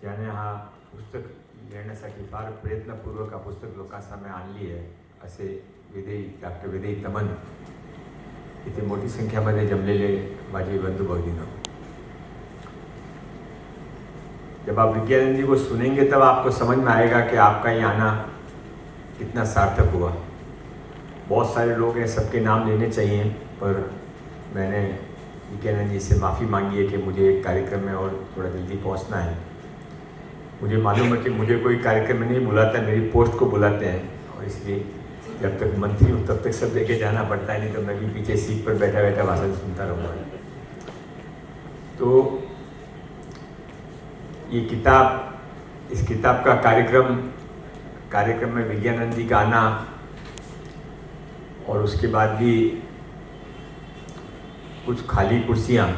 ज्याने हा पुस्तक लिहिण्यासाठी फार प्रयत्नपूर्वक हा पुस्तक लोकांसमोर आणली आहे असे डॉक्टर विदेई तमन इथे मोठी संख्यामध्ये जमलेले माझे बंधु भगिनीनो, जब आप विज्ञानंद जी को सुनेंगे तब आपको समझ में आएगा कि आपका ये आना कितना सार्थक हुआ। बहुत सारे लोग हैं, सबके नाम लेने चाहिए, पर मैंने विज्ञानंद जी से माफ़ी मांगी है कि मुझे एक कार्यक्रम में और थोड़ा जल्दी पहुंचना है। मुझे मालूम है कि मुझे कोई कार्यक्रम में नहीं बुलाता, मेरी पोस्ट को बुलाते हैं, और इसलिए जब तक मंत्री हूँ तब तक सब लेके जाना पड़ता है, नहीं तो मैं भी पीछे सीट पर बैठा बैठा भाषण सुनता रहूँगा। तो ये किताब, इस किताब का कार्यक्रम में विज्ञानंद जी का आना और उसके बाद भी कुछ खाली कुर्सियाँ,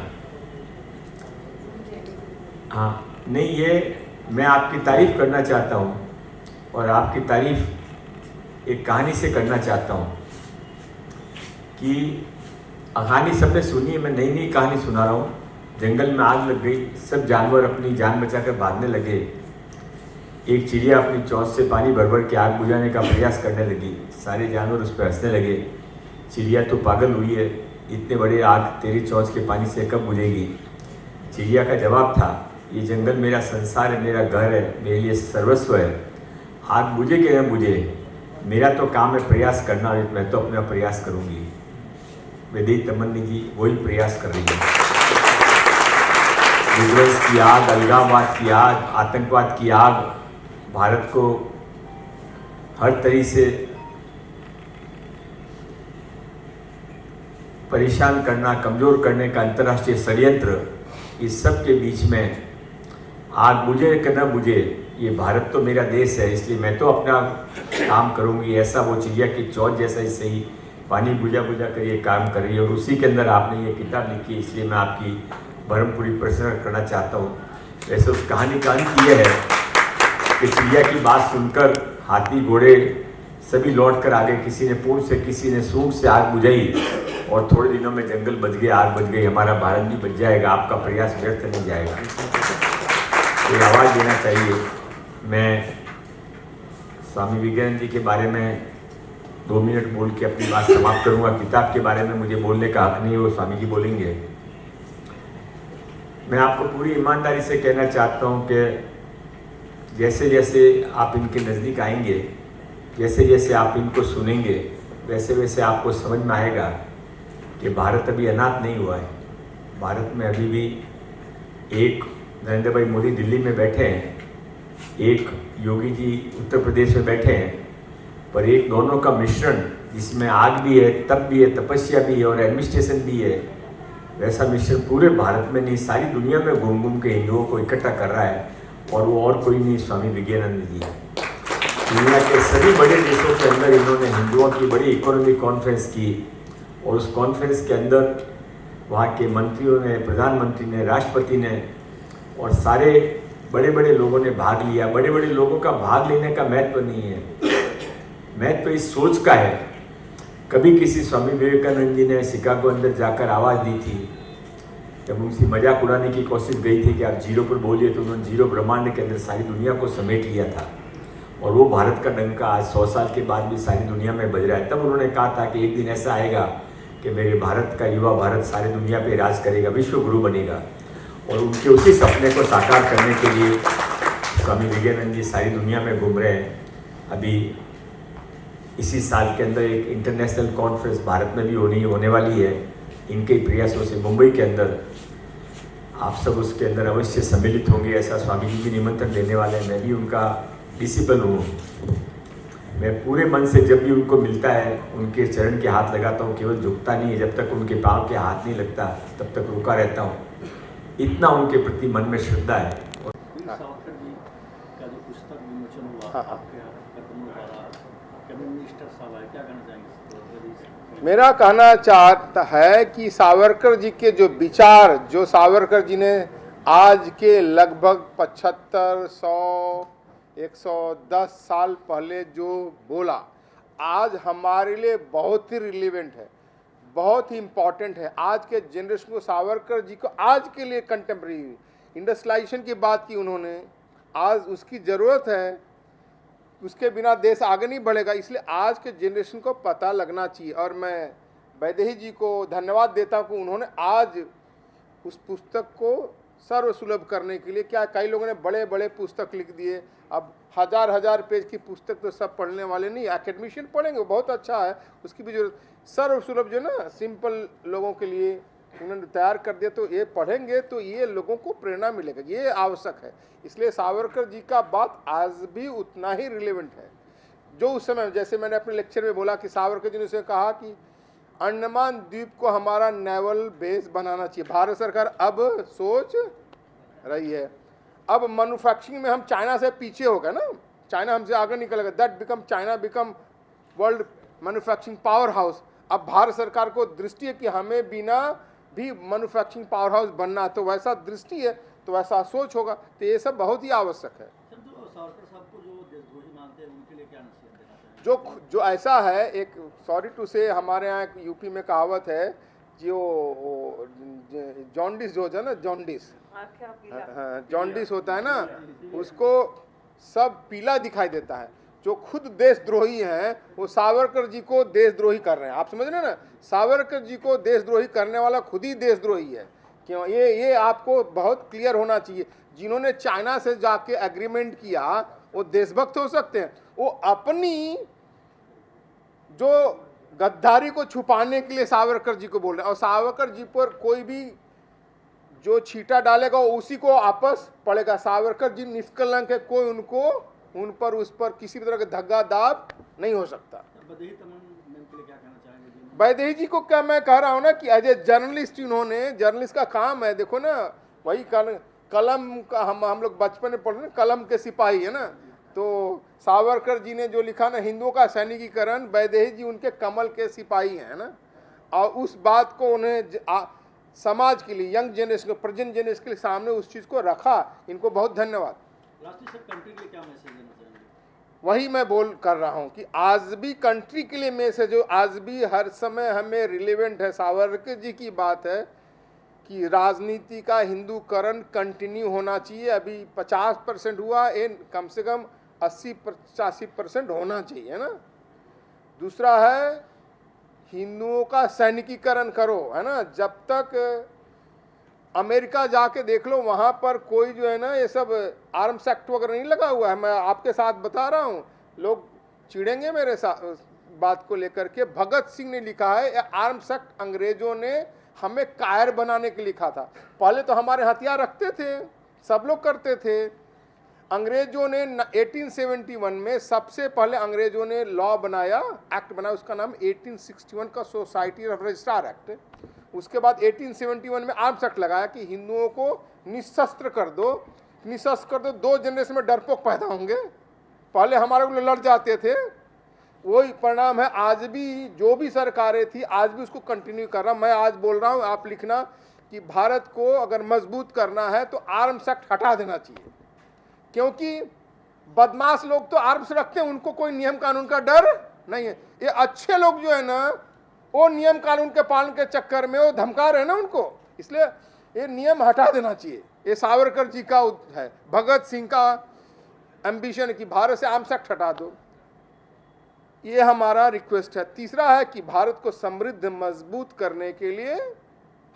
हाँ नहीं, ये मैं आपकी तारीफ करना चाहता हूँ और आपकी तारीफ एक कहानी से करना चाहता हूँ कि कहानी सबने सुनी है, मैं नई नई कहानी सुना रहा हूँ। जंगल में आग लग गई, सब जानवर अपनी जान बचाकर भागने लगे। एक चिड़िया अपनी चोंच से पानी भर भर के आग बुझाने का प्रयास करने लगी। सारे जानवर उस पर हंसने लगे। चिड़िया तो पागल हुई है, इतने बड़े आग तेरी चोंच के पानी से कब बुझेगी। चिड़िया का जवाब था, ये जंगल मेरा संसार है, मेरा घर है, मेरे लिए सर्वस्व है। आग बुझे कि न बुझे, मेरा तो काम है प्रयास करना, और मैं तो अपना प्रयास करूँगी। विदेई तमन जी वही प्रयास कर रही है। विध्वंस की आग, अलगाववाद की आग, आतंकवाद की आग, भारत को हर तरीके से परेशान करना, कमज़ोर करने का अंतर्राष्ट्रीय षड्यंत्र, इस सब के बीच में आग बुझे कि न बुझे, ये भारत तो मेरा देश है, इसलिए मैं तो अपना काम करूंगी। ऐसा वो चिड़िया की चोंच जैसा ही सही पानी बुझा बुझा कर ये काम कर रही है, और उसी के अंदर आपने ये किताब लिखी, इसलिए मैं आपकी भरमपूरी प्रशंसा करना चाहता हूँ। वैसे उस कहानी का अंत ये है कि चिड़िया की बात सुनकर हाथी घोड़े सभी लौट कर आ गए। किसी ने पूंछ से, किसी ने सूंड से आग बुझाई, और थोड़े दिनों में जंगल बच गए, आग बच गई। हमारा भारत भी बच जाएगा, आपका प्रयास व्यर्थ नहीं जाएगा। ये आवाज़ देना चाहिए। मैं स्वामी विवेकानंद जी के बारे में 2 मिनट बोल के अपनी बात समाप्त करूंगा। किताब के बारे में मुझे बोलने का हक नहीं है, वो स्वामी जी बोलेंगे। मैं आपको पूरी ईमानदारी से कहना चाहता हूं कि जैसे जैसे आप इनके नज़दीक आएंगे, जैसे जैसे आप इनको सुनेंगे, वैसे वैसे आपको समझ में आएगा कि भारत अभी अनाथ नहीं हुआ है। भारत में अभी भी एक नरेंद्र भाई मोदी दिल्ली में बैठे हैं, एक योगी जी उत्तर प्रदेश में बैठे हैं, पर एक दोनों का मिश्रण, जिसमें आग भी है, तप भी है, तपस्या भी है और एडमिनिस्ट्रेशन भी है, वैसा मिश्रण पूरे भारत में नहीं, सारी दुनिया में घूम घूम के हिंदुओं को इकट्ठा कर रहा है। और वो और कोई नहीं, स्वामी विवेकानंद जी है। दुनिया के सभी बड़े देशों के अंदर इन्होंने हिंदुओं की बड़ी इकोनॉमिक कॉन्फ्रेंस की, और उस कॉन्फ्रेंस के अंदर वहाँ के मंत्रियों ने, प्रधानमंत्री ने, राष्ट्रपति ने और सारे बड़े बड़े लोगों ने भाग लिया। बड़े बड़े लोगों का भाग लेने का महत्व नहीं है, महत्व इस सोच का है। कभी किसी स्वामी विवेकानंद जी ने शिकागो अंदर जाकर आवाज़ दी थी, जब उनसे मजाक उड़ाने की कोशिश गई थी कि आप जीरो पर बोलिए, तो उन्होंने जीरो ब्रह्मांड के अंदर सारी दुनिया को समेट लिया था। और वो भारत का डंका आज 100 साल के बाद भी सारी दुनिया में बज रहा है। तब उन्होंने कहा था कि एक दिन ऐसा आएगा कि मेरे भारत का युवा भारत सारी दुनिया पे राज करेगा, विश्व गुरु बनेगा। और उनके उसी सपने को साकार करने के लिए स्वामी विवेकानंद जी सारी दुनिया में घूम रहे हैं। अभी इसी साल के अंदर एक इंटरनेशनल कॉन्फ्रेंस भारत में भी होने वाली है, इनके प्रयासों से मुंबई के अंदर। आप सब उसके अंदर अवश्य सम्मिलित होंगे, ऐसा स्वामी जी भी निमंत्रण देने वाले हैं। मैं भी उनका डिसिपल हूँ। मैं पूरे मन से जब भी उनको मिलता है उनके चरण के हाथ लगाता हूँ, केवल झुकता नहीं है। जब तक उनके पाँव के हाथ नहीं लगता तब तक रुका रहता हूँ। इतना उनके प्रति मन में श्रद्धा है। सावरकर जी का जो पुस्तक विमोचन हुआ आपके कदमों द्वारा, कैबिनेट मिनिस्टर साहब आए, क्या कहना चाहेंगे? मेरा कहना चाहता है कि सावरकर जी के जो विचार, जो सावरकर जी ने आज के लगभग 75, 100, 110 साल पहले जो बोला, आज हमारे लिए बहुत ही रिलेवेंट है, बहुत ही इम्पॉर्टेंट है। आज के जनरेशन को सावरकर जी को आज के लिए कंटेम्प्रेरी इंडस्ट्रियलाइजेशन की बात की उन्होंने, आज उसकी ज़रूरत है, उसके बिना देश आगे नहीं बढ़ेगा। इसलिए आज के जनरेशन को पता लगना चाहिए। और मैं वैदेही जी को धन्यवाद देता हूँ कि उन्होंने आज उस पुस्तक को सर्वसुलभ करने के लिए, क्या कई लोगों ने बड़े बड़े पुस्तक लिख दिए, अब हजार पेज की पुस्तक तो सब पढ़ने वाले नहीं, एकेडमिशियन पढ़ेंगे, बहुत अच्छा है, उसकी भी जरूरत। सर्वसुलभ जो ना सिंपल लोगों के लिए उन्होंने तैयार कर दिया, तो ये पढ़ेंगे तो ये लोगों को प्रेरणा मिलेगा, ये आवश्यक है। इसलिए सावरकर जी का बात आज भी उतना ही रिलेवेंट है जो उस समय, जैसे मैंने अपने लेक्चर में बोला कि सावरकर जी ने उसे कहा कि अंडमान द्वीप को हमारा नेवल बेस बनाना चाहिए। भारत सरकार अब सोच रही है, अब मैन्युफैक्चरिंग में हम चाइना से पीछे हो गए ना, चाइना हमसे आगे निकलेगा, that become China become world manufacturing power house. अब भारत सरकार को दृष्टि है कि हमें बिना भी मैन्युफैक्चरिंग पावर हाउस बनना, तो वैसा दृष्टि है तो वैसा सोच होगा, तो ये सब बहुत ही आवश्यक है। सर, जो सावरकर साहब को जो देशद्रोही मानते हैं उनके लिए क्या नसीहत देना चाहेंगे? जो ऐसा है, एक सॉरी टू से हमारे यहाँ एक यूपी में कहावत है, जो जॉन्डिस जो होता है ना, जॉन्डिस, हाँ जॉन्डिस होता है ना, उसको सब पीला दिखाई देता है। जो खुद देशद्रोही हैं वो सावरकर जी को देशद्रोही कर रहे हैं। आप समझ रहे हैं ना, सावरकर जी को देशद्रोही करने वाला खुद ही देशद्रोही है। क्यों? ये आपको बहुत क्लियर होना चाहिए। जिन्होंने चाइना से जाके एग्रीमेंट किया वो देशभक्त हो सकते हैं, वो अपनी जो गद्दारी को छुपाने के लिए सावरकर जी को बोल रहे हैं, और सावरकर जी पर कोई भी जो छींटा डालेगा उसी को आपस पड़ेगा। सावरकर जी निष्कलंक है, कोई उन पर उस पर किसी भी तरह का धग्गा दाब नहीं हो सकता। वैदेही तमन के लिए क्या कहना चाहेंगे? वैदेही जी को क्या मैं कह रहा हूँ ना कि एज ए जर्नलिस्ट, इन्होंने, जर्नलिस्ट का काम है, देखो ना, वही कलम का हम लोग बचपन में पढ़े ना, कलम के सिपाही है ना, तो सावरकर जी ने जो लिखा ना, हिंदुओं का सैनिकीकरण, वैदेही जी उनके कमल के सिपाही हैं ना, और उस बात को उन्हें समाज के लिए, यंग जनरेशन को, प्रेजेंट जनरेशन के सामने उस चीज़ को रखा। इनको बहुत धन्यवाद। लास्टली सर, कंट्री के लिए क्या मैसेज देना चाहेंगे? वही मैं बोल कर रहा हूँ कि आज भी कंट्री के लिए मैसेज हो, आज भी हर समय हमें रिलेवेंट है। सावरकर जी की बात है कि राजनीति का हिंदूकरण कंटिन्यू होना चाहिए। अभी 50% हुआ, ये कम से कम 80-85% होना चाहिए, है ना। दूसरा है हिंदुओं का सैनिकीकरण करो, है ना। जब तक अमेरिका जाके देख लो, वहाँ पर कोई जो है ना, ये सब आर्म्स एक्ट वगैरह नहीं लगा हुआ है। मैं आपके साथ बता रहा हूँ, लोग चिढ़ेंगे मेरे साथ बात को लेकर के। भगत सिंह ने लिखा है, आर्म्स एक्ट अंग्रेजों ने हमें कायर बनाने के लिखा था। पहले तो हमारे हथियार रखते थे, सब लोग करते थे। अंग्रेजों ने 1871 में सबसे पहले अंग्रेजों ने लॉ बनाया, एक्ट बनाया, उसका नाम 1861 का सोसाइटी ऑफ रजिस्ट्रार एक्ट। उसके बाद 1871 में आर्म्स एक्ट लगाया कि हिंदुओं को निशस्त्र कर दो, दो जनरेशन में डरपोक पैदा होंगे। पहले हमारे लोग लड़ जाते थे, वही परिणाम है। आज भी जो भी सरकारें थी, आज भी उसको कंटिन्यू कर रहा। मैं आज बोल रहा हूँ, आप लिखना कि भारत को अगर मजबूत करना है तो आर्म्स एक्ट हटा देना चाहिए, क्योंकि बदमाश लोग तो आर्म्स रखते हैं, उनको कोई नियम कानून का डर नहीं है। ये अच्छे लोग जो है ना, वो नियम कानून के पालन के चक्कर में वो धमका रहे हैं ना उनको, इसलिए ये नियम हटा देना चाहिए। ये सावरकर जी का है, भगत सिंह का एम्बिशन है कि भारत से आर्म्स एक्ट हटा दो। ये हमारा रिक्वेस्ट है। तीसरा है कि भारत को समृद्ध मजबूत करने के लिए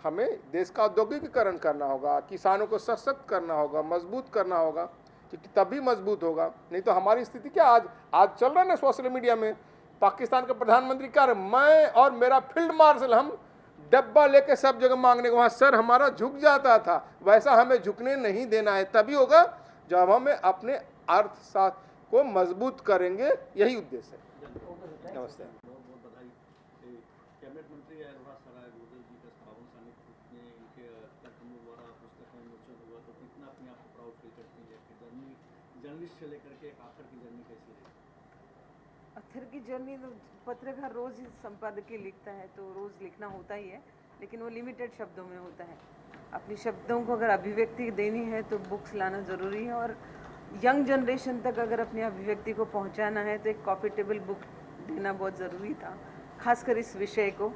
हमें देश का औद्योगिकीकरण करना होगा, किसानों को सशक्त करना होगा, मजबूत करना होगा, क्योंकि तभी मजबूत होगा। नहीं तो हमारी स्थिति क्या, आज चल रहा है ना सोशल मीडिया में, पाकिस्तान का प्रधानमंत्री कह रहे, मैं और मेरा फील्ड मार्शल हम डब्बा लेके सब जगह मांगने को, वहाँ सर हमारा झुक जाता था। वैसा हमें झुकने नहीं देना है, तभी होगा जब हमें अपने अर्थशास्त्र को मजबूत करेंगे। यही उद्देश्य है। नमस्ते। बहुत बहुत बधाई। कैबिनेट मंत्री अरोड़ा सराय गुर्जर जी का 57 साल में इनके कदमों द्वारा पुस्तक में विमोचन हुआ, तो कितना अपने आप को प्राउड फील करती है कि जर्नलिस्ट से लेकर के एक आखिर की जर्नी कैसी रही? आखिर की जर्नी तो पत्रकार रोज़ ही संपादकीय लिखता है, तो रोज़ लिखना होता ही है, लेकिन वो लिमिटेड शब्दों में होता है। अपनी शब्दों को अगर अभिव्यक्ति देनी है तो बुक्स लाना ज़रूरी है, और यंग जनरेशन तक अगर अपनी अभिव्यक्ति को पहुंचाना है तो एक कॉपी टेबल बुक देना बहुत ज़रूरी था, खासकर इस विषय को।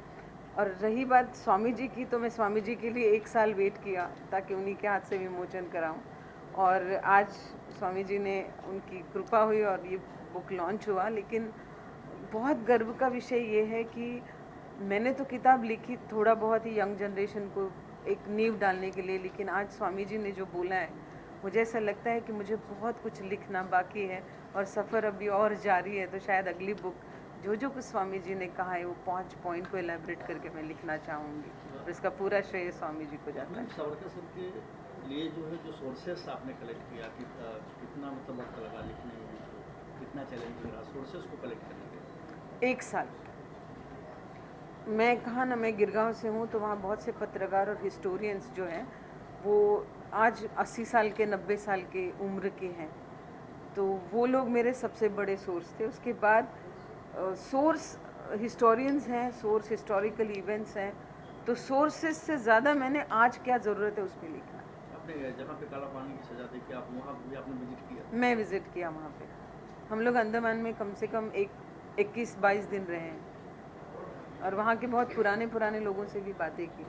और रही बात स्वामी जी की, तो मैं स्वामी जी के लिए 1 साल वेट किया ताकि उन्हीं के हाथ से विमोचन कराऊं। और आज स्वामी जी ने उनकी कृपा हुई और ये बुक लॉन्च हुआ। लेकिन बहुत गर्व का विषय ये है कि मैंने तो किताब लिखी थोड़ा बहुत ही यंग जनरेशन को एक नींव डालने के लिए, लेकिन आज स्वामी जी ने जो बोला है मुझे ऐसा लगता है कि मुझे बहुत कुछ लिखना बाकी है और सफ़र अभी और जारी है। तो शायद अगली बुक जो कुछ स्वामी जी ने कहा है वो 5 पॉइंट को एलैबोरेट करके मैं लिखना चाहूँगी और इसका पूरा श्रेय स्वामी जी को जाता है। सावरकर सर के लिए जो है जो सोर्सेस आपने कलेक्ट किया कि कितना मतलब वक्त लगा लिखने में, कितना चैलेंजिंग रहा सोर्सेस को कलेक्ट करने के? 1 साल। मैं कहा ना, मैं गिरगांव से हूँ, तो वहाँ बहुत से पत्रकार और हिस्टोरियंस जो हैं वो आज 80 साल के 90 साल के उम्र के हैं, तो वो लोग मेरे सबसे बड़े सोर्स थे। उसके बाद सोर्स हिस्टोरियंस हैं, सोर्स हिस्टोरिकल इवेंट्स हैं, तो सोर्सेस से ज़्यादा मैंने आज क्या ज़रूरत है उस पर लिखा। आपने जहाँ पे काला पानी की सजा देखी आप वहाँ भी आपने विजिट किया? मैं विज़िट किया वहाँ पे। हम लोग अंडमान में कम से कम 21-22 दिन रहे हैं और वहाँ के बहुत पुराने लोगों से भी बातें की।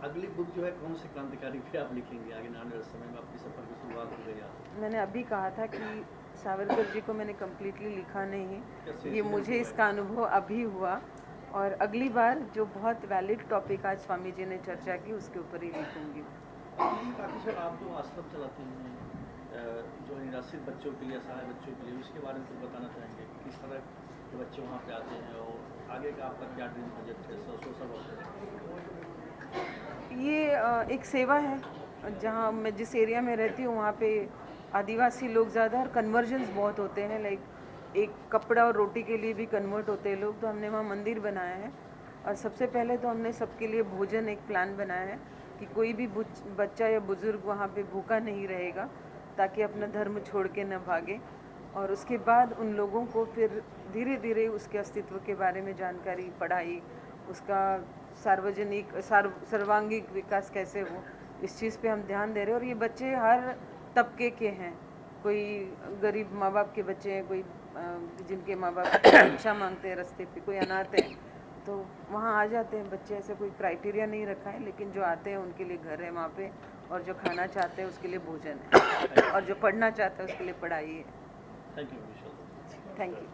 अगली बुक जो है कौन से क्रांतिकारी पे आप लिखेंगे? आगे आने वाले समय में आपकी सफ़र की शुरुआत हो गई है। मैंने अभी कहा था कि सावरकर जी को मैंने कम्प्लीटली लिखा नहीं, ये मुझे इसका अनुभव अभी हुआ और अगली बार जो बहुत वैलिड टॉपिक आज स्वामी जी ने चर्चा की उसके ऊपर ही लिखूंगी। सर आप जो आश्रम चलाते हैं जो निराश्रित बच्चों के लिए, असहाय बच्चों के लिए, उसके बारे में कुछ बताना चाहेंगे कि किस तरह के बच्चे वहाँ पे आते हैं और आगे का आपका क्या ड्रीम प्रोजेक्ट है? सोशल ये एक सेवा है। जहाँ मैं जिस एरिया में रहती हूँ वहाँ पे आदिवासी लोग ज़्यादा और कन्वर्जन्स बहुत होते हैं, लाइक एक कपड़ा और रोटी के लिए भी कन्वर्ट होते हैं लोग, तो हमने वहाँ मंदिर बनाया है और सबसे पहले तो हमने सबके लिए भोजन एक प्लान बनाया है कि कोई भी बच्चा या बुज़ुर्ग वहाँ पे भूखा नहीं रहेगा ताकि अपना धर्म छोड़ के न भागे। और उसके बाद उन लोगों को फिर धीरे धीरे उसके अस्तित्व के बारे में जानकारी, पढ़ाई, उसका सार्वजनिक सर्वांगीण विकास कैसे हो, इस चीज़ पे हम ध्यान दे रहे हैं। और ये बच्चे हर तबके के हैं, कोई गरीब माँ बाप के बच्चे हैं, कोई जिनके माँ बाप भिक्षा मांगते हैं रास्ते पे, कोई अनाथ है, तो वहाँ आ जाते हैं बच्चे। ऐसे कोई क्राइटेरिया नहीं रखा है, लेकिन जो आते हैं उनके लिए घर है वहाँ पे, और जो खाना चाहते हैं उसके लिए भोजन है और जो पढ़ना चाहता है उसके लिए पढ़ाई है। Thank you. Thank you.